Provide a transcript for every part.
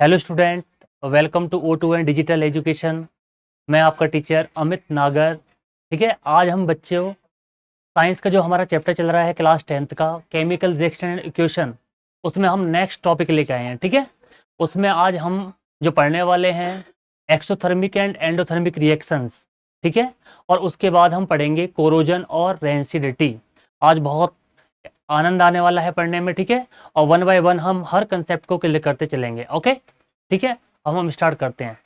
Hello student, welcome to O2 and digital education. मैं आपका teacher Amit नागर। ठीक है, आज हम बच्चों साइंस का जो हमारा चैप्टर चल रहा है क्लास 10th का केमिकल रिएक्शन एंड इक्वेशन, उसमें हम नेक्स्ट टॉपिक लेके आए हैं। ठीक है, उसमें आज हम जो पढ़ने वाले हैं एक्सोथर्मिक एंड एंडोथर्मिक रिएक्शंस। ठीक है, और उसके बाद हम पढ़ेंगे कोरोजन और रेंसिडिटी। आज बहुत आनंद आने वाला है पढ़ने में। ठीक है, और वन बाय वन हम हर कंसेप्ट को क्लियर करते चलेंगे। ओके, ठीक है, अब हम स्टार्ट करते हैं।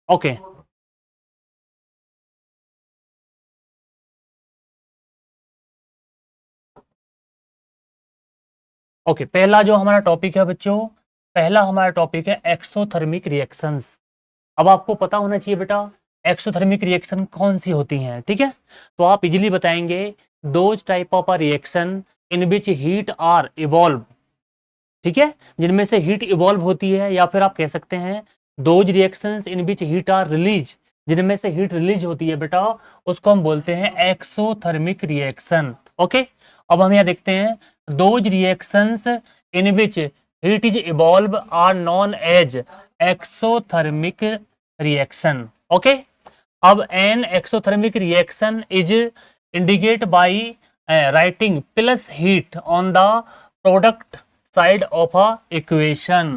ओके ओके, पहला जो हमारा टॉपिक है बच्चों, पहला हमारा टॉपिक है एक्सोथर्मिक रिएक्शंस। अब आपको पता होना चाहिए बेटा एक्सोथर्मिक रिएक्शन कौन सी होती हैं। ठीक है, तो आप इजीली बताएंगे those type of a reaction in which heat are evolve. ठीक है, जिनमें से हीट इवॉल्व होती है, या फिर आप कह सकते हैं those reactions in which heat are release, जिनमें से हीट रिलीज होती है बेटा, उसको हम बोलते हैं एक्सोथर्मिक रिएक्शन। ओके, अब हम यहाँ देखते हैं those reactions in which heat is evolve are known as exothermic reaction. Okay, अब an exothermic reaction is indicate by writing plus heat on the product side of a equation.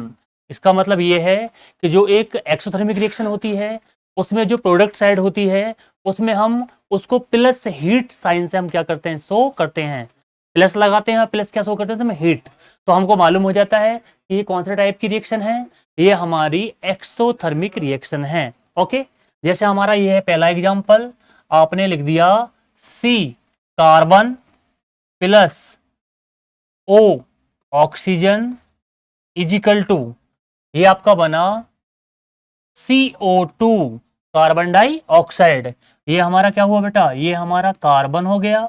इसका मतलब ये है कि जो एक एक्सोथर्मिक रिएक्शन होती है उसमें जो प्रोडक्ट साइड होती है उसमें हम उसको प्लस हीट साइन से हम क्या करते हैं, शो करते हैं। प्लस लगाते हैं, प्लस क्या शो करते हैं, हीट। तो हमको मालूम हो जाता है कि ये कौन सा टाइप की रिएक्शन है, ये हमारी एक्सोथर्मिक रिएक्शन है। ओके, जैसे हमारा ये है पहला एग्जांपल, आपने लिख दिया C carbon plus O oxygen is equal to, ये आपका बना CO2 कार्बन डाइऑक्साइड। ये हमारा क्या हुआ बेटा, ये हमारा कार्बन हो गया।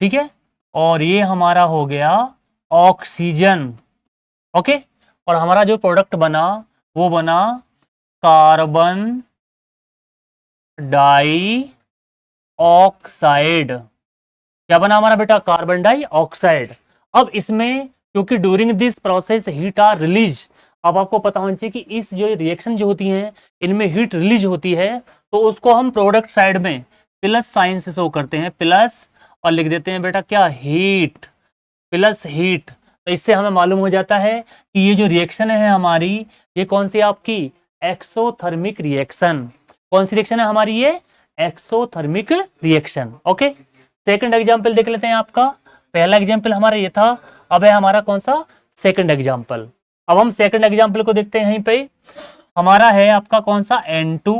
ठीक है, और ये हमारा हो गया ऑक्सीजन। ओके, और हमारा जो प्रोडक्ट बना वो बना कार्बन डाई ऑक्साइड। क्या बना हमारा बेटा, कार्बन डाइऑक्साइड। अब इसमें क्योंकि during this process heat are release, अब आपको पता होना चाहिए कि इस जो रिएक्शन जो होती है इनमें हीट रिलीज होती है, तो उसको हम प्रोडक्ट साइड में प्लस साइन से शो करते हैं, प्लस, और लिख देते हैं बेटा क्या, हीट, प्लस हीट। तो इससे हमें मालूम हो जाता है कि ये जो रिएक्शन है हमारी, ये कौन सी आपकी एक्सोथर्मिक रिएक्शन, कौन सी रिएक्शन है हमारी, ये exothermic reaction. Okay, second example देख लेते हैं आपका। पहला एग्जांपल हमारा ये था, अब है हमारा कौन सा, सेकंड एग्जांपल। अब हम सेकंड एग्जांपल को देखते हैं। यहीं पे हमारा है आपका कौन सा, N2।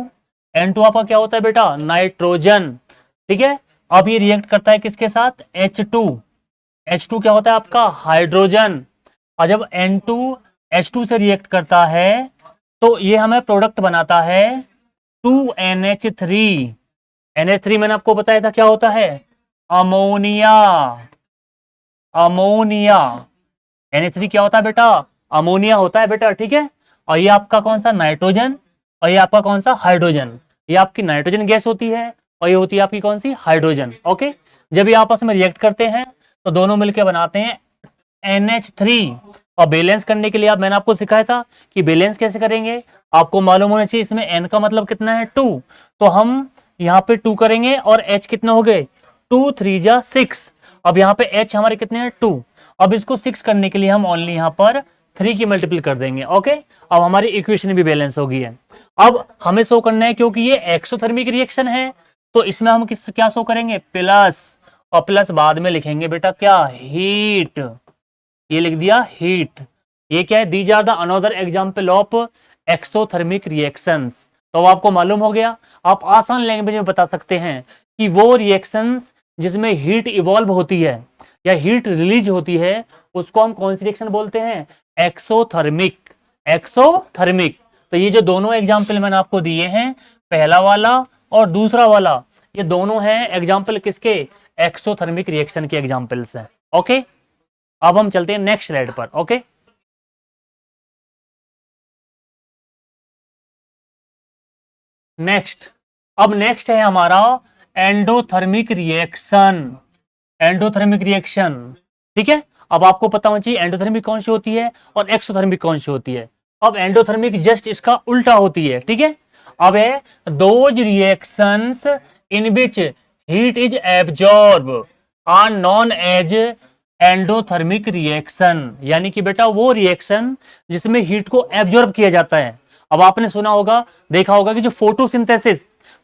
N2 आपका क्या होता है बेटा, नाइट्रोजन। ठीक है, अब ये रिएक्ट करता है किसके साथ, H2। H2 क्या होता है आपका, हाइड्रोजन। और जब N2 H2 से रिएक्ट करता है तो ये हमें प्रोडक्ट बनाता है 2NH3। NH3 मैंने आपको बताया था क्या होता है, अमोनिया। अमोनिया, NH3 क्या होता है बेटा, अमोनिया होता है बेटा। ठीक है, और ये आपका कौन सा, नाइट्रोजन, और ये आपका कौन सा, हाइड्रोजन। ये आपकी नाइट्रोजन गैस होती है और ये होती है आपकी कौन सी, हाइड्रोजन। ओके, जब ये आपस में रिएक्ट करते हैं तो दोनों मिलकर बनाते हैं NH3। और बैलेंस करने के लिए आप, मैंने आपको सिखाया था कि बैलेंस कैसे करेंगे। आपको मालूम होना चाहिए इसमें N का मतलब कितना है, 2। तो हम यहाँ पे 2 करेंगे और H कितना हो गए, 2 3 जा 6। अब यहाँ पे H हमारे कितने हैं, 2। अब इसको 6 करने के लिए हम ओनली यहाँ पर 3 की मल्टीपल कर देंगे। ओके, अब हमारी इक्वेशन भी बैलेंस हो गई है। अब हमें शो करना है क्योंकि ये एक्सोथर्मिक रिएक्शन है, तो इसमें हम किस क्या शो करेंगे, प्लस, और प्लस बाद में लिखेंगे बेटा क्या, हीट। ये लिख दिया हीट। ये क्या है, these are the another example of exothermic reactions. तो आपको मालूम हो गया, आप आसान लैंग्वेज में बता सकते हैं कि वो रिएक्शंस जिसमें हीट इवॉल्व होती है या हीट रिलीज होती है उसको हम कौन सी रिएक्शन बोलते हैं, एक्सोथर्मिक। एक्सोथर्मिक। तो ये जो दोनों एग्जाम्पल मैंने आपको दिए हैं, पहला वाला और दूसरा वाला, ये दोनों हैं एग्जाम्पल किसके, एक्सोथर्मिक रिएक्शन के एग्जाम्पल्स हैं। ओके, अब हम चलते हैं नेक्स्ट स्लाइड पर। ओके, नेक्स्ट, अब नेक्स्ट है हमारा एंडोथर्मिक रिएक्शन। एंडोथर्मिक रिएक्शन, ठीक है। अब आपको पता होना चाहिए एंडोथर्मिक कौन सी होती है और एक्सोथर्मिक कौन सी होती है। अब एंडोथर्मिक जस्ट इसका उल्टा होती है, ठीक है। अब है those reactions in which heat is absorb are known as endothermic reaction, यानी कि बेटा वो रिएक्शन जिसमें हीट को एब्जॉर्ब किया जाता है। अब आपने सुना होगा, देखा होगा कि जो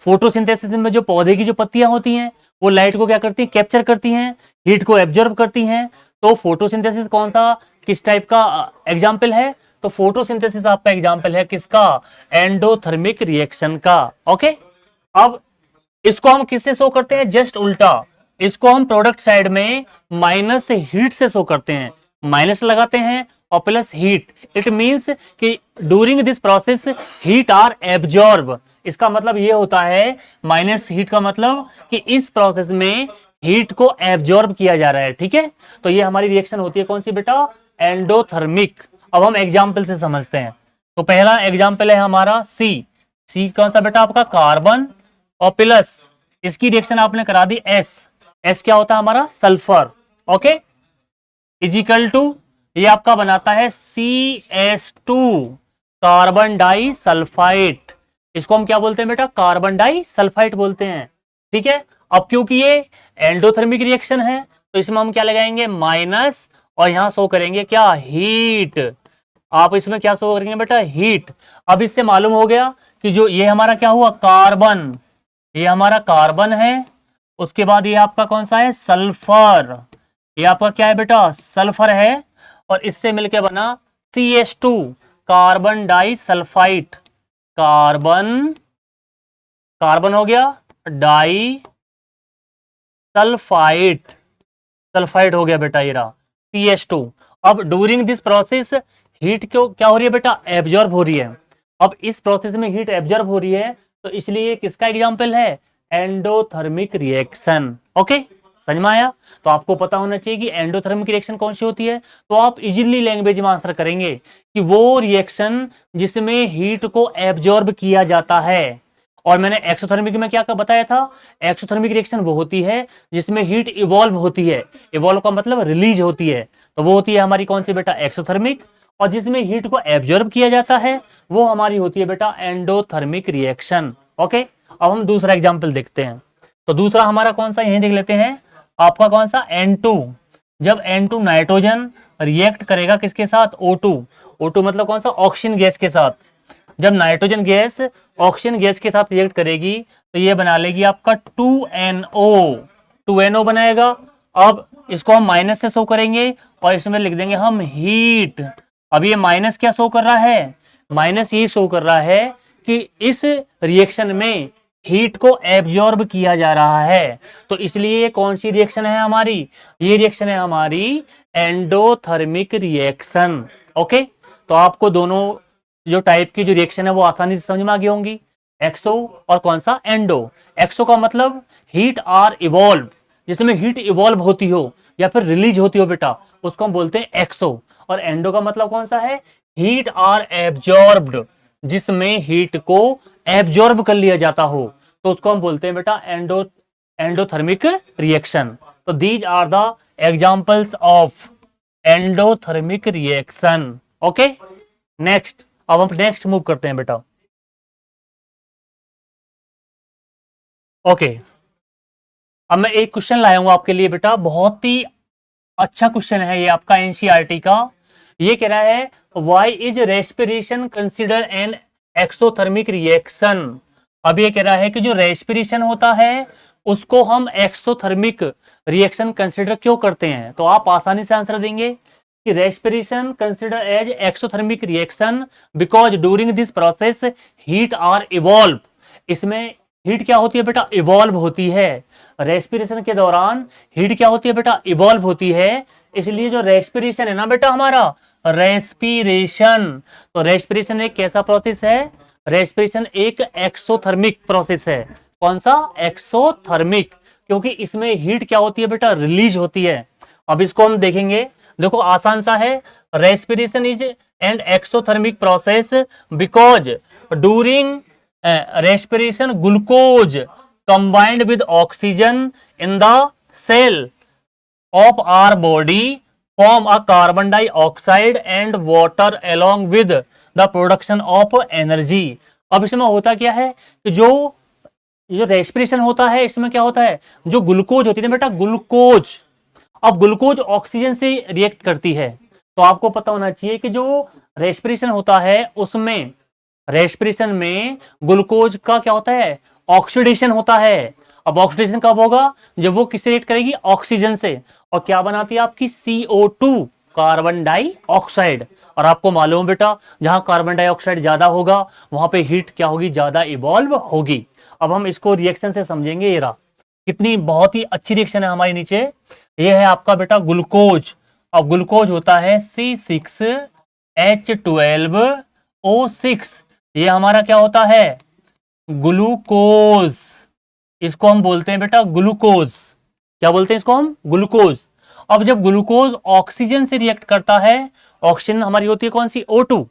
फोटोसिंथेसिस में जो पौधे की जो पत्तियां होती हैं वो लाइट को क्या करती हैं, कैप्चर करती हैं, हीट को एब्जॉर्ब करती हैं। तो फोटोसिंथेसिस कौन सा किस टाइप का एग्जाम्पल है, तो फोटोसिंथेसिस आपका एग्जाम्पल है किसका, एंडोथर्मिक रिएक्शन का। ओके, अब इसको हम किससे शो करते हैं, जस्ट उल्टा। इसको हम प्रोडक्ट साइड में माइनस से हीट से शो करते हैं, माइनस लगाते हैं और प्लस हीट। इट मींस कि during this process heat are absorb. इसका मतलब ये होता है, माइनस हीट का मतलब कि इस प्रोसेस में हीट को एब्जॉर्ब किया जा रहा है, ठीक है। तो ये हमारी रिएक्शन होती है कौन सी बेटा, एंडोथर्मिक। अब हम एग्जाम्पल से समझते हैं। तो पहला एग्जाम्पल है हमारा सी कौन सा बेटा आपका, कार्बन और प्लस इसकी रिएक्शन आपने करा दी एस क्या होता है हमारा, सल्फर। ओके, इजिकल टू ये आपका बनाता है CS2 कार्बन डाई सल्फाइड। इसको हम क्या बोलते हैं बेटा, कार्बन डाई सल्फाइड बोलते हैं, ठीक है। अब क्योंकि ये एंडोथर्मिक रिएक्शन है तो इसमें हम क्या लगाएंगे, माइनस, और यहां शो करेंगे क्या, हीट। आप इसमें क्या शो करेंगे बेटा, हीट। अब इससे मालूम हो गया कि जो ये हमारा क्या हुआ, कार्बन, ये हमारा कार्बन है। उसके बाद ये आपका कौन सा है, सल्फर। ये आपका क्या है बेटा, सल्फर है। और इससे मिलकर बना CS2 carbon disulphide. Carbon carbon हो गया, डाई सल्फाइड हो गया बेटा, ये रहा CS2। अब ड्यूरिंग दिस प्रोसेस हीट क्यों क्या हो रही है बेटा, एब्जॉर्ब हो रही है। अब इस प्रोसेस में हीट एब्जॉर्ब हो रही है तो इसलिए किसका एग्जाम्पल है, एंडोथर्मिक रिएक्शन। ओके, समझ में आया। तो आपको पता होना चाहिए कि एंडोथर्मिक रिएक्शन कौन सी होती है। तो आप इजीली लैंग्वेज में आंसर करेंगे कि वो रिएक्शन जिसमें हीट को एब्जॉर्ब किया जाता है। और मैंने एक्सोथर्मिक में क्या बताया था, एक्सोथर्मिक रिएक्शन वो होती है जिसमें हीट इवॉल्व होती है, इवॉल्व का मतलब रिलीज होती है, तो वो होती है हमारी कौन सी बेटा, एक्सोथर्मिक। और जिसमें हीट को एब्जॉर्ब किया जाता है वो हमारी होती है बेटा एंडोथर्मिक रिएक्शन। ओके, अब हम दूसरा एग्जाम्पल देखते हैं। तो दूसरा हमारा कौन सा, यही देख लेते हैं आपका कौन सा, N2। जब N2 नाइट्रोजन रिएक्ट करेगा किसके साथ, O2 मतलब कौन सा, ऑक्सीजन गैस के साथ। जब नाइट्रोजन गैस ऑक्सीजन गैस के साथ रिएक्ट करेगी तो ये बना लेगी आपका 2NO बनाएगा। अब इसको हम माइनस से शो करेंगे और इसमें लिख देंगे हम हीट। अब ये माइनस क्या शो कर रहा है, माइनस ये शो कर रहा है कि इस रिएक्शन में हीट को एब्जॉर्ब किया जा रहा है। तो इसलिए ये कौन सी रिएक्शन है हमारी, ये रिएक्शन है हमारी एंडोथर्मिक रिएक्शन। ओके, तो आपको दोनों जो टाइप की जो रिएक्शन है वो आसानी से समझ में आ गई होंगी, एक्सो और कौन सा, एंडो। एक्सो का मतलब हीट आर इवॉल्व, जिसमें हीट इवॉल्व होती हो या फिर रिलीज होती हो बेटा, उसको हम बोलते हैं एक्सो। और एंडो का मतलब कौन सा है, हीट आर एब्जॉर्ब्ड, जिसमें हीट को एब्जॉर्ब कर लिया जाता हो, तो उसको हम बोलते हैं बेटा एंडोथर्मिक रिएक्शन। तो these are the examples of endothermic reaction. Okay, next, अब हम नेक्स्ट मूव करते हैं बेटा। ओके, अब मैं एक क्वेश्चन लाया हूं आपके लिए बेटा, बहुत ही अच्छा क्वेश्चन है ये आपका एनसीईआरटी का। ये कह रहा है why is respiration consider N exothermic reaction. अब ये कह रहा है कि जो रेस्पिरेशन होता है उसको हम एक्सोथर्मिक रिएक्शन कंसिडर क्यों करते हैं। तो आप आसानी से आंसर देंगे कि respiration consider as exothermic reaction because during this process heat are evolve. इसमें हीट क्या होती है बेटा, इवॉल्व होती है। रेस्पिरेशन के दौरान हीट क्या होती है बेटा, इवॉल्व होती है। इसलिए जो रेस्पिरेशन है ना बेटा हमारा, रेस्पिरेशन, तो रेस्पिरेशन एक कैसा प्रोसेस है, रेस्पिरेशन एक एक्सोथर्मिक प्रोसेस है। कौन सा, एक्सोथर्मिक, क्योंकि इसमें हीट क्या होती है बेटा, रिलीज होती है। अब इसको हम देखेंगे, देखो आसान सा है, respiration is and exothermic process because during respiration glucose combined with oxygen in the cell of our body form a carbon dioxide and water along with the production of energy। अब इसमें होता क्या है कि जो ये रेस्पिरेशन होता है, इसमें क्या होता है, जो ग्लूकोज होती है ना बेटा, ग्लूकोज, अब ग्लूकोज ऑक्सीजन से रिएक्ट करती है। तो आपको पता होना चाहिए कि जो रेस्पिरेशन होता है उसमें, रेस्पिरेशन में ग्लूकोज का क्या होता है, ऑक्सीडेशन होता है। अब ऑक्सीडेशन कब होगा, जब वो किससे रिएक्ट करेगी, ऑक्सीजन से, और क्या बनाती है आपकी CO2, कार्बन डाइऑक्साइड। और आपको मालूम बेटा जहां कार्बन डाइऑक्साइड ज्यादा होगा वहां पे हीट क्या होगी, ज्यादा इवॉल्व होगी। अब हम इसको रिएक्शन से समझेंगे। ये रहा, कितनी बहुत ही अच्छी रिएक्शन है हमारी नीचे। ये है आपका बेटा ग्लूकोज। अब ग्लूकोज होता है C6H12O6, ये हमारा क्या होता है, ग्लूकोज। इसको हम बोलते हैं बेटा ग्लूकोज। क्या बोलते हैं इसको हम, ग्लूकोज। अब जब ग्लूकोज ऑक्सीजन से रिएक्ट करता है, ऑक्सीजन हमारी होती है कौन सी, O2,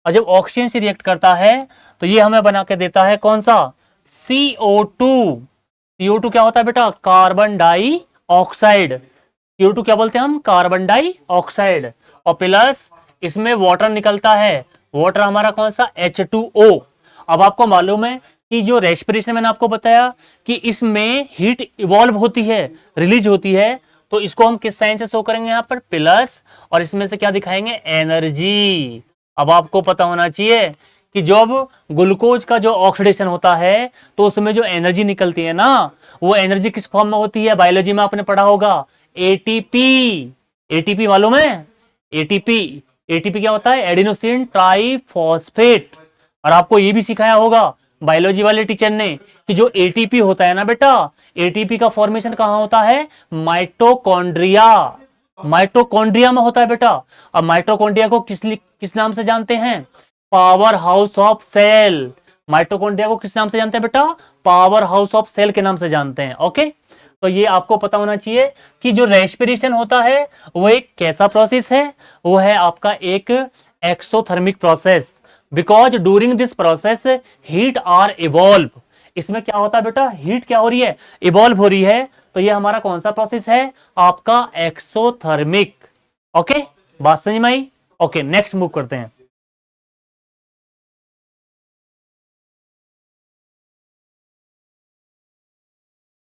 और जब ऑक्सीजन से रिएक्ट करता है तो ये हमें बना के देता है कौन सा, CO2। CO2 क्या होता है बेटा, कार्बन डाइऑक्साइड। CO2 क्या बोलते हैं हम, कार्बन डाइऑक्साइड। और प्लस इसमें वाटर निकलता है, वाटर हमारा कौन सा, H2O। अब आपको मालूम है कि जो रेस्पिरेशन मैंने आपको बताया कि इसमें हीट इवॉल्व होती है, रिलीज होती है, तो इसको हम किस साइन से शो करेंगे, यहाँ पर प्लस, और इसमें से क्या दिखाएंगे, एनर्जी। अब आपको पता होना चाहिए कि जब ग्लूकोज का जो ऑक्सीडेशन होता है तो उसमें जो एनर्जी निकलती है ना, वो एनर्जी किस फॉर्म में होती है, बायोलॉजी में आपने पढ़ा होगा, एटीपी। एटीपी मालूम है, एटीपी, एटीपी क्या होता है, एडिनोसिन ट्राइफॉस्फेट। और आपको ये भी सिखाया होगा बायोलॉजी वाले टीचर ने कि जो एटीपी होता है ना बेटा, एटीपी का फॉर्मेशन कहां होता है, माइटोकॉन्ड्रिया, माइटोकॉन्ड्रिया में होता है बेटा। अब माइटोकॉन्ड्रिया को किस नाम से जानते हैं, power house of cell. Mitochondria को किस नाम से जानते हैं बेटा, पावर हाउस ऑफ सेल के नाम से जानते हैं। ओके, तो ये आपको पता होना चाहिए कि जो रेस्पिरेशन होता है वो एक कैसा प्रोसेस है, वो है आपका एक exothermic process. Because during this process heat are evolve, इसमें क्या होता है बेटा, हीट क्या हो रही है, इवॉल्व हो रही है। तो ये हमारा कौन सा प्रोसेस है, आपका एक्सोथर्मिक। ओके, बात समझ में आई। ओके, नेक्स्ट मूव करते हैं।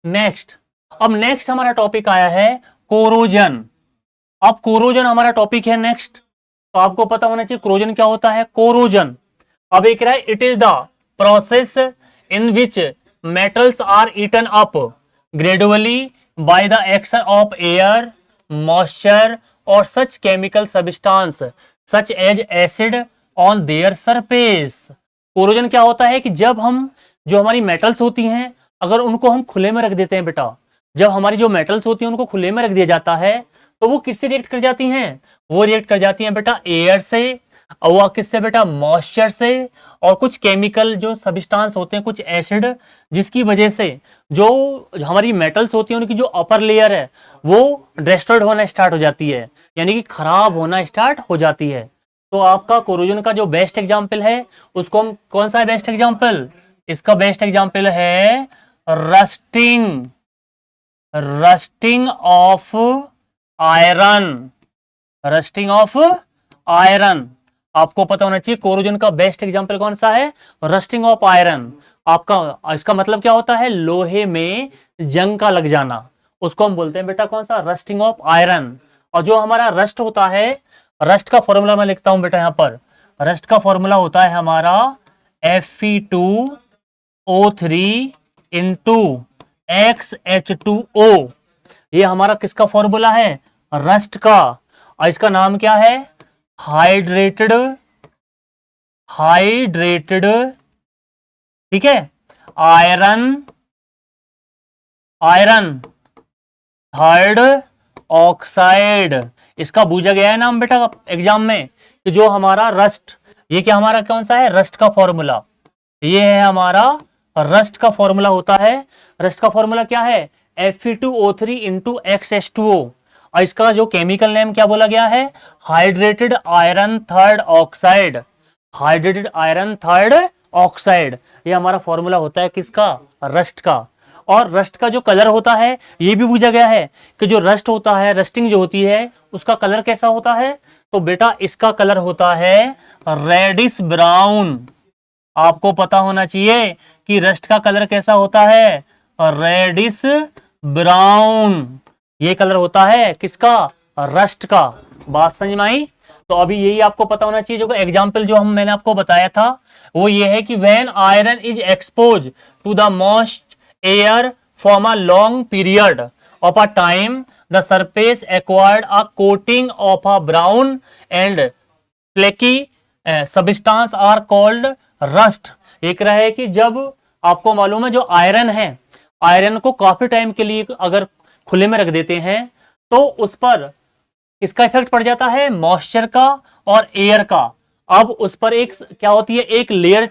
नेक्स्ट, अब नेक्स्ट हमारा टॉपिक आया है कोरोजन। अब कोरोजन हमारा टॉपिक है नेक्स्ट। तो आपको पता होना चाहिए कोरोजन क्या होता है, कोरोजन। अब एक रहा है, it is the process in which metals are eaten up gradually by the action of air, moisture और such chemical substance such as acid on their surface. Corrosion क्या होता है कि जब हम, जो हमारी मेटल्स होती हैं, अगर उनको हम खुले में रख देते हैं बेटा, जब हमारी जो मेटल्स होती हैं उनको खुले में रख दिया जाता है तो वो किससे रिएक्ट कर जाती हैं, वो रिएक्ट कर जाती हैं बेटा एयर से, और वो किससे बेटा, मॉइस्चर से, और कुछ केमिकल जो सब्सटेंस होते हैं, कुछ एसिड, जिसकी वजह से जो हमारी मेटल्स होती हैं उनकी जो अपर लेयर है वो डिस्ट्रॉयड होना स्टार्ट हो जाती है, यानी कि खराब होना स्टार्ट हो जाती है। तो आपका कोरोजन का जो बेस्ट एग्जाम्पल है उसको हम, कौन सा है बेस्ट एग्जाम्पल, इसका बेस्ट एग्जाम्पल है rusting, rusting of iron, rusting of iron. आपको पता होना चाहिए कोरोजन का बेस्ट एग्जांपल कौन सा है, रस्टिंग ऑफ आयरन। आपका इसका मतलब क्या होता है, लोहे में जंग का लग जाना, उसको हम बोलते हैं बेटा कौन सा, रस्टिंग ऑफ आयरन। और जो हमारा रस्ट होता है, रस्ट का फॉर्मूला मैं लिखता हूं बेटा यहां पर, रस्ट का फॉर्मूला होता है हमारा Fe2O3 इंटू XH2O। ये हमारा किसका फॉर्मूला है, रस्ट का। और इसका नाम क्या है, हाइड्रेटेड, हाइड्रेटेड, ठीक है, आयरन, आयरन थर्ड ऑक्साइड। इसका पूछा गया है नाम बेटा एग्जाम में कि जो हमारा रस्ट, ये क्या हमारा कौन सा है, रस्ट का फॉर्मूला, ये है हमारा रस्ट का फॉर्मूला होता है। रस्ट का फॉर्मूला क्या है, Fe2O3 इंटू XH2O। और इसका जो केमिकल नेम क्या बोला गया है, hydrated iron third oxide, hydrated iron third oxide. ये हमारा फॉर्मूला होता है किसका, रस्ट का। और रस्ट का जो कलर होता है ये भी पूछा गया है कि जो रस्ट होता है, रस्टिंग जो होती है उसका कलर कैसा होता है। तो बेटा इसका कलर होता है रेडिश ब्राउन। आपको पता होना चाहिए कि रस्ट का कलर कैसा होता है, रेडिश ब्राउन। ये कलर होता है किसका, रस्ट का। बात समझ में आई। तो अभी यही आपको पता होना चाहिए। जो एग्जाम्पल जो मैंने आपको बताया था वो ये है कि when iron is expose to the moist air for a long period of a time the surface acquired a coating of a brown and flaky substance are called rust. एक रहा है कि जब आपको मालूम है जो आयरन है, आयरन को काफी टाइम के लिए अगर खुले में रख देते हैं तो उस पर इसका इफेक्ट पड़ जाता है मॉइस्चर का और एयर का। अब उस पर एक क्या होती है, एक लेयर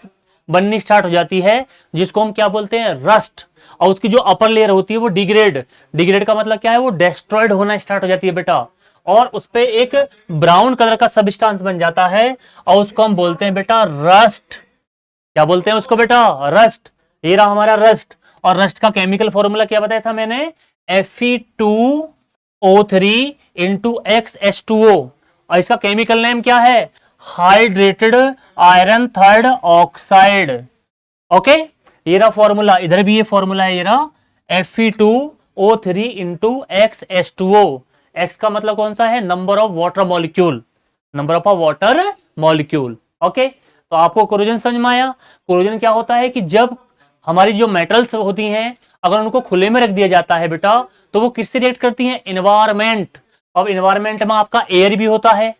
बननी स्टार्ट हो जाती है जिसको हम क्या बोलते हैं, रस्ट। और उसकी जो अपर लेयर होती है वो डिग्रेड, डिग्रेड का मतलब क्या है, वो डेस्ट्रॉयड होना स्टार्ट हो जाती है बेटा। और उस पे एक ब्राउन कलर का सबस्टांस बन जाता है और उसको हम बोलते हैं बेटा रस्ट। क्या बोलते हैं उसको बेटा, रस्ट। ये रहा हमारा रस्ट। और रस्ट का केमिकल फॉर्मूला क्या बताया था मैंने, Fe2O3 इंटू XH2O। और इसका केमिकल नेम क्या है, hydrated iron third oxide. Okay, ये रहा फॉर्मूला। इधर भी ये फॉर्मूला है, ये रहा Fe2O3 इंटू XH2O। X का मतलब कौन सा है, number of water molecule, number of water molecule. Okay, तो आपको कोरोजन समझ में आया। कोरोजन क्या होता है कि जब हमारी जो मेटल्स होती हैं अगर उनको खुले में रख दिया जाता है बेटा तो वो किससे रिएक्ट करती हैं, इन्वायरमेंट। अब इन्वायरमेंट में आपका एयर भी होता है,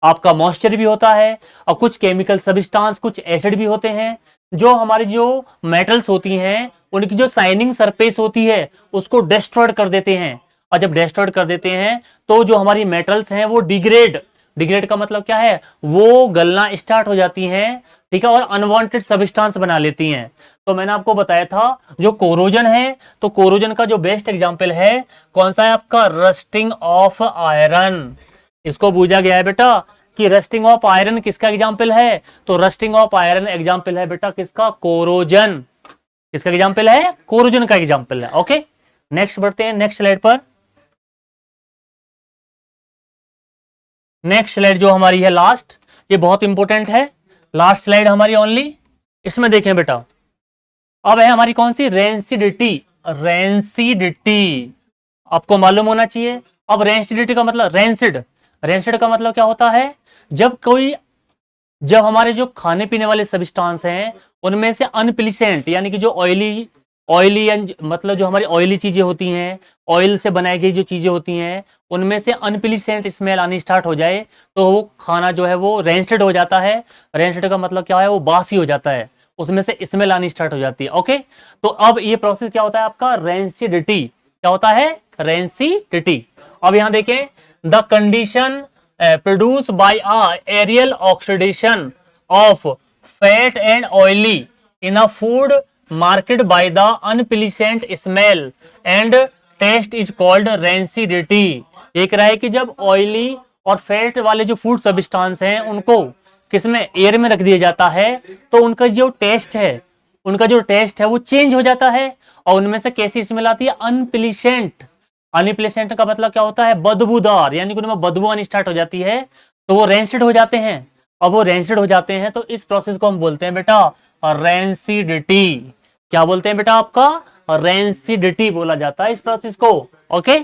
आपका मॉइस्चर भी होता है और कुछ केमिकल सब्सटेंस, कुछ एसिड भी होते हैं। जो हमारी जो मेटल्स होती हैं उनकी जो शाइनिंग सरफेस होती है उसको डिस्ट्रॉयड कर देते हैं। और जब डिस्ट्रॉयड कर देते हैं तो जो हमारी मेटल्स हैं वो डिग्रेड, डिग्रेड का मतलब क्या है, वो गलना स्टार्ट हो जाती हैं, ठीक है, और अनवांटेड सब्सटेंस बना लेती हैं। तो मैंने आपको बताया था जो कोरोजन है, तो कोरोजन का जो बेस्ट एग्जांपल है कौन सा है आपका, रस्टिंग ऑफ आयरन। इसको पूछा गया है बेटा कि रस्टिंग ऑफ आयरन किसका एग्जांपल है, तो रस्टिंग ऑफ आयरन एग्जांपल है बेटा किसका, कोरोजन। किसका एग्जांपल है, कोरोजन का एग्जांपल है। ओके, नेक्स्ट बढ़ते हैं नेक्स्ट स्लाइड पर। नेक्स्ट स्लाइड जो हमारी है लास्ट, ये बहुत इंपॉर्टेंट है, लास्ट स्लाइड हमारी ओनली। इसमें देखें बेटा, अब है हमारी कौन सी, रेंसिडिटी। रेंसिडिटी आपको मालूम होना चाहिए। अब रेंसिडिटी का मतलब, रेंसिड, रेंसिड का मतलब क्या होता है, जब हमारे जो खाने पीने वाले सब्सटेंस हैं उनमें से अनप्लीसेंट यानी कि जो ऑयली मतलब जो हमारी ऑयली चीजें होती हैं, ऑयल से बनाई गई जो चीजें होती हैं उनमें से अनप्लीसेंट स्मेल आनी स्टार्ट हो जाए तो वो खाना जो है वो रेंसिड हो जाता है। रेंसिड का मतलब क्या है, वो बासी हो जाता है, उसमें से स्मेल आनी स्टार्ट हो जाती है। ओके, तो अब ये प्रोसेस क्या होता है आपका, रेंसिडिटी। क्या होता है, रेंसिडिटी। अब यहां देखें, the condition produce by a aerial oxidation of fat and oily in a food market by the unpleasant smell and taste is called rancidity. एक रहा है कि जब ऑयली और फैट वाले जो फूड सब्सटेंस हैं उनको किसमें, एयर में रख दिया जाता है तो उनका जो टेस्ट है, उनका जो टेस्ट है वो चेंज हो जाता है और उनमें से कैसी स्मेल आती है, अनप्लीसेंट। अनप्लीसेंट का मतलब क्या होता है, बदबूदार, यानी कि उनमें बदबू आनी स्टार्ट हो जाती है तो वो रेंसिड हो जाते हैं। अब वो रेंसिड हो जाते हैं तो इस प्रोसेस को हम बोलते हैं बेटा रेंसिडिटी। क्या बोलते हैं बेटा आपका, रेंसिडिटी बोला जाता है इस प्रोसेस को। ओके,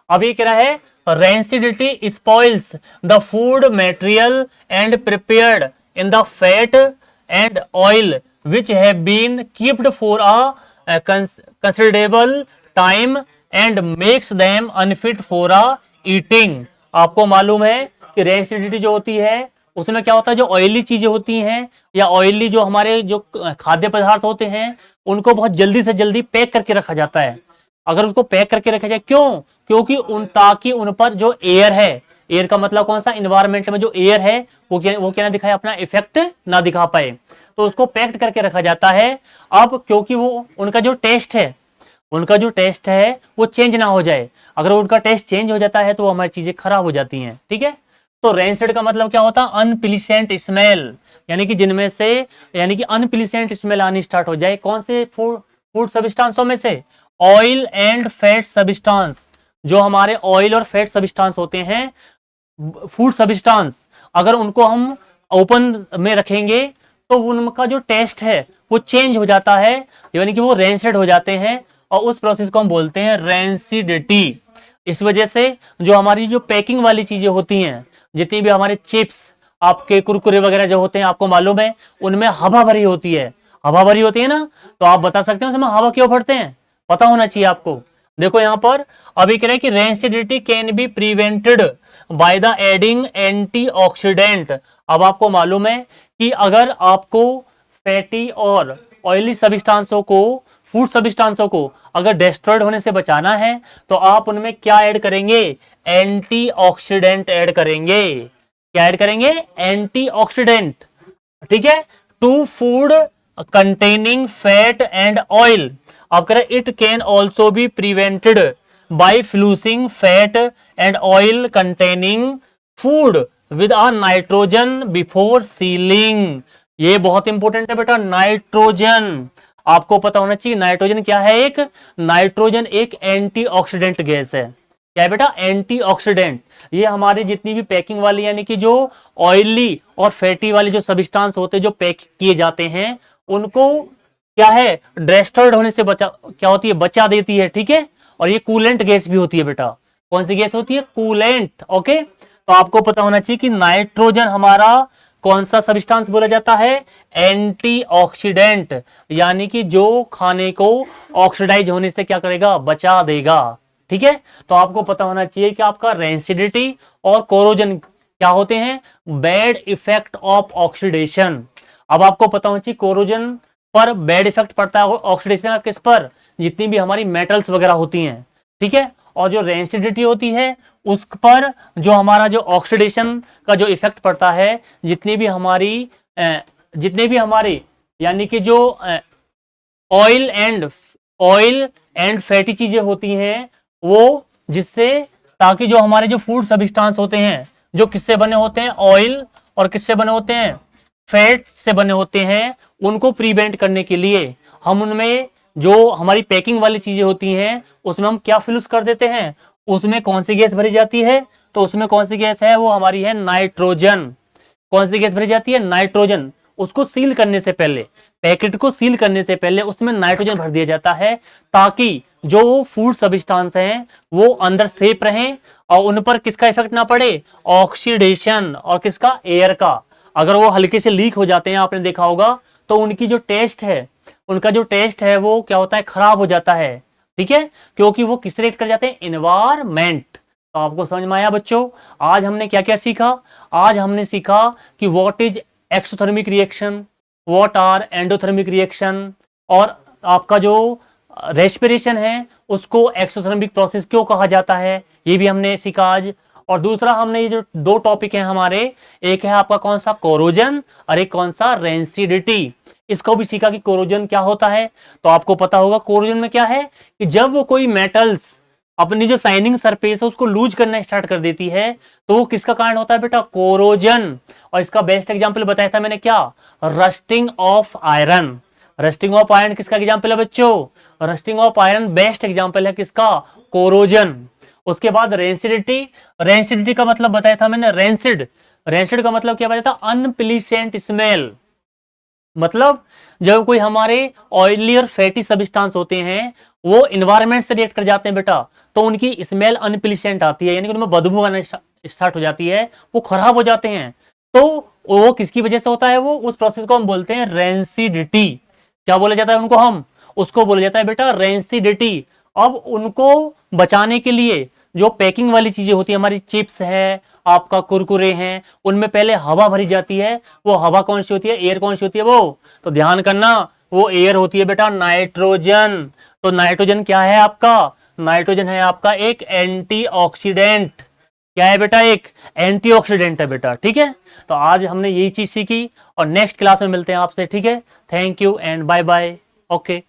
अब ये क्या है, rancidity spoils the food material and prepared in the fat and oil which have been kept for a considerable time and makes them unfit for a eating। आपको मालूम है कि रेंसिडिटी जो होती है उसमें क्या होता है, जो ऑयली चीजें होती हैं या ऑयली जो हमारे जो खाद्य पदार्थ होते हैं उनको बहुत जल्दी से जल्दी पैक करके रखा जाता है। अगर उसको पैक करके रखा जाए, क्यों, क्योंकि ताकि उन पर जो एयर है, एयर का मतलब कौन सा, इन्वायरमेंट में जो एयर है वो क्या ना दिखाए, अपना इफेक्ट ना दिखा पाए, तो उसको पैक्ड करके रखा जाता है। अब क्योंकि वो उनका जो टेस्ट है, उनका जो टेस्ट है वो चेंज ना हो जाए, अगर उनका टेस्ट चेंज हो जाता है तो हमारी चीजें खराब हो जाती हैं। ठीक है, तो रेंसिड का मतलब क्या होता है, अनप्लीसेंट स्मेल, यानी कि जिनमें से, यानी कि अनप्लीसेंट स्मेल आनी स्टार्ट हो जाए, कौन से फूड सब्सटेंसों में से, ऑयल एंड फैट सब्सटेंस, जो हमारे ऑयल और फैट सब्सटेंस होते हैं, फूड सब्सटेंस, अगर उनको हम ओपन में रखेंगे तो उनका जो टेस्ट है वो चेंज हो जाता है, यानी कि वो रेंसिड हो जाते हैं, और उस प्रोसेस को हम बोलते हैं रेंसिडिटी। इस वजह से जो हमारी जो पैकिंग वाली चीजें होती हैं, जितनी भी हमारे चिप्स, आपके कुरकुरे वगैरह जो होते हैं, आपको मालूम है उनमें हवा भरी होती है, हवा भरी होती है ना, तो आप बता सकते हो उसमें हवा क्यों भरते हैं, पता होना चाहिए आपको। देखो यहां पर अभी कह रहे हैं कि rancidity can be prevented by the adding antioxidant. अब आपको मालूम है कि अगर आपको फैटी और ऑयली सब्सटेंसों को, फूड सब्सटेंसों को अगर डिस्ट्रॉयड होने से बचाना है तो आप उनमें क्या ऐड करेंगे, एंटीऑक्सीडेंट ऐड करेंगे। क्या ऐड करेंगे, एंटीऑक्सीडेंट, ठीक है, to food containing fat and oil. आप कह रहे it can also be prevented by flushing fat and oil containing food with a nitrogen before sealing. ये बहुत इंपॉर्टेंट है बेटा, नाइट्रोजन आपको पता होना चाहिए। नाइट्रोजन क्या है, एक नाइट्रोजन एक एंटीऑक्सीडेंट गैस है। क्या है बेटा, एंटीऑक्सीडेंट। ये हमारी जितनी भी पैकिंग वाली, यानी कि जो ऑयली और फैटी वाले जो सब्सटेंस होते हैं जो पैक किए जाते हैं, उनको क्या है, डिस्ट्रॉयड होने से बचा, क्या होती है, बचा देती है, ठीक है। और ये कूलेंट गैस भी होती है बेटा। कौन सी गैस होती है, कूलेंट, ओके। तो आपको पता होना चाहिए कि नाइट्रोजन हमारा कौन सा सब्सटेंस बोला जाता है, एंटीऑक्सीडेंट, यानी कि जो खाने को ऑक्सीडाइज होने से क्या करेगा, बचा देगा, ठीक है। तो आपको पता होना चाहिए कि आपका रेंसिडिटी और कोरोजन क्या होते हैं, बैड इफेक्ट ऑफ ऑक्सीडेशन। अब आपको पता होना चाहिए कोरोजन पर बैड इफेक्ट पड़ता है ऑक्सीडेशन का किस पर, जितनी भी हमारी मेटल्स वगैरह होती हैं, ठीक है। और जो रेंसिडिटी होती है उस पर जो हमारा जो ऑक्सीडेशन का जो इफेक्ट पड़ता है, जितने भी हमारी यानी कि जो ऑयल एंड फैटी चीजें होती हैं, वो जिससे, ताकि जो हमारे जो फूड सब्सटेंस होते हैं जो किससे बने होते हैं, ऑयल और किससे बने होते हैं, फैट से बने होते हैं, उनको प्रिवेंट करने के लिए हम उनमें जो हमारी पैकिंग वाली चीजें होती हैं उसमें हम क्या फिल्स कर देते हैं, उसमें कौन सी गैस भरी जाती है, तो उसमें कौन सी गैस है, वो हमारी है नाइट्रोजन। कौन सी गैस भरी जाती है, नाइट्रोजन। उसको सील करने से पहले, पैकेट को सील करने से पहले उसमें नाइट्रोजन भर दिया जाता है, ताकि जो फूड सब्सटेंस हैं वो अंदर सेफ रहें और उन पर किसका इफेक्ट ना पड़े, ऑक्सीडेशन और किसका, एयर का। अगर वो हल्के से लीक हो जाते हैं, आपने देखा होगा, तो उनकी जो टेस्ट है, उनका जो टेस्ट है वो क्या होता है, खराब हो जाता है, ठीक है, क्योंकि वो किस रेट कर जाते हैं, एनवायरमेंट। तो आपको समझ में आया बच्चों, आज हमने क्या क्या सीखा, आज हमने सीखा कि what is exothermic reaction, what are endothermic reaction, और आपका जो रेस्पिरेशन है उसको एक्सोथर्मिक प्रोसेस क्यों कहा जाता है, ये भी हमने सीखा आज। और दूसरा हमने ये जो दो टॉपिक हैं हमारे, एक है आपका कौन सा, कोरोजन, और एक कौन सा, रेंसिडिटी। इसको भी सीखा कि कोरोजन क्या होता है। तो आपको पता होगा कोरोजन में क्या है कि जब वो कोई मेटल्स अपनी जो शाइनिंग सरफेस है उसको लूज करना स्टार्ट कर देती है, तो वो किसका कारण होता है बेटा, कोरोजन। और इसका बेस्ट एग्जांपल बताया था मैंने, क्या, rusting of iron. Rusting of iron किसका एग्जांपल है बच्चों, rusting of iron best example है किसका, कोरोजन। उसके बाद रेंसिडिटी, रेंसिडिटी का मतलब बताया था मैंने, रेंसिड, रेंसिड का मतलब क्या बताया था, अनप्लीसेंट स्मेल। मतलब जब कोई हमारे ऑयली और फैटी सब्सटेंस होते हैं वो इन्वायरमेंट से रिएक्ट कर जाते हैं बेटा, तो उनकी स्मेल अनप्लीसेंट आती है, यानी कि उनमें बदबू आना स्टार्ट हो जाती है, वो खराब हो जाते हैं। तो वो किसकी वजह से होता है, वो उस प्रोसेस को हम बोलते हैं रेंसिडिटी। क्या बोला जाता है उनको, हम उसको बोला जाता है बेटा रेंसिडिटी। अब उनको बचाने के लिए जो पैकिंग वाली चीजें होती है, हमारी चिप्स है, आपका कुरकुरे हैं, उनमें पहले हवा भरी जाती है। वो हवा कौन सी होती है, एयर कौन सी होती है, वो तो ध्यान करना, वो एयर होती है बेटा नाइट्रोजन। तो नाइट्रोजन क्या है आपका, नाइट्रोजन है आपका एक एंटीऑक्सीडेंट। क्या है बेटा, एक एंटीऑक्सीडेंट है बेटा, ठीक है। तो आज हमने यही चीज सीखी और नेक्स्ट क्लास में मिलते हैं आपसे, ठीक है। Thank you and bye bye, okay.